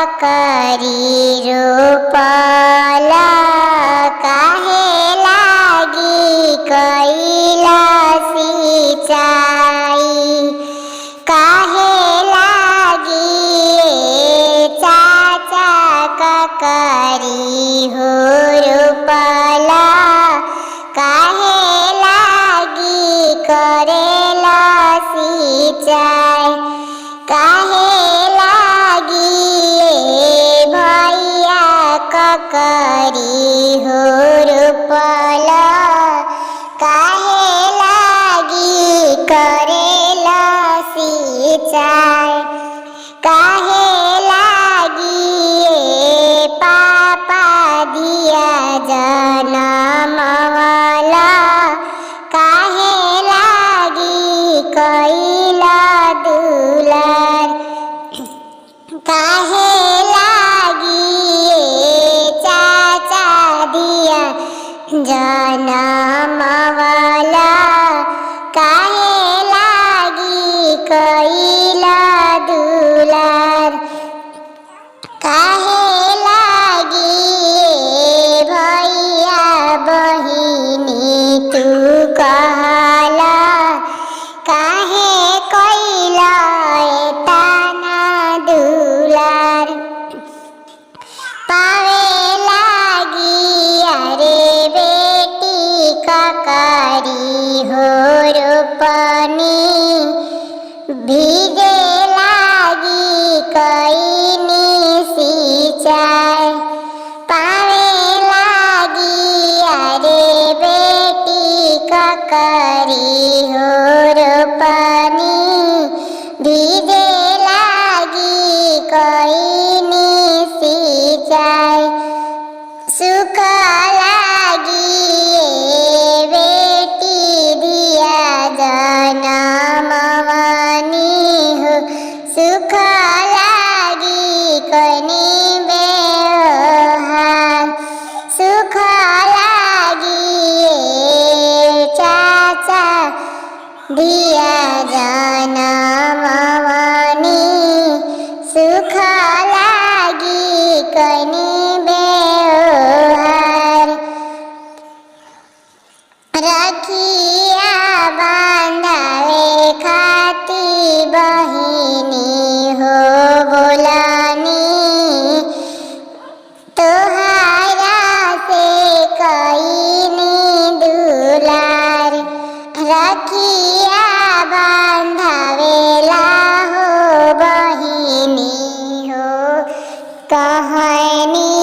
ककरी रोपला काहे लागी कैला सिंचाई काहे लागी चाचा ककरी हो रोपला काहे लागी करेला सिंचाई काहे लागी भैया ककरी हो रोपला काहे लागी करेला सिंचाई काहे लागी पापा दिया जनमवाला काहे लागी कैला दुलार काहे लागी चाचा दिया जनमवाला काहे लागी कैला दुलार काहे लागी भैया बहिनी तू कहला काहे कैला एतना दुलार पावे लागी अरे बेटी ककरी हो रोपनी भीजे लागी कैनी सिंचाई पावे लागी अरे बेटी ककरी हो रोपनी भीजे लागी कैनी सिंचाई सुख लागी बेटी दिया जनमवानी हो सुख लागी कैनी बेहार सुख लागी चाचा दिया जनमवानी सुख लागी कैनी बेहार रखिया बांधावे खाती बहिनी हो बोलानी तोहारा से कैनी दुलार रखिया बांधावेला हो बहिनी हो कहनी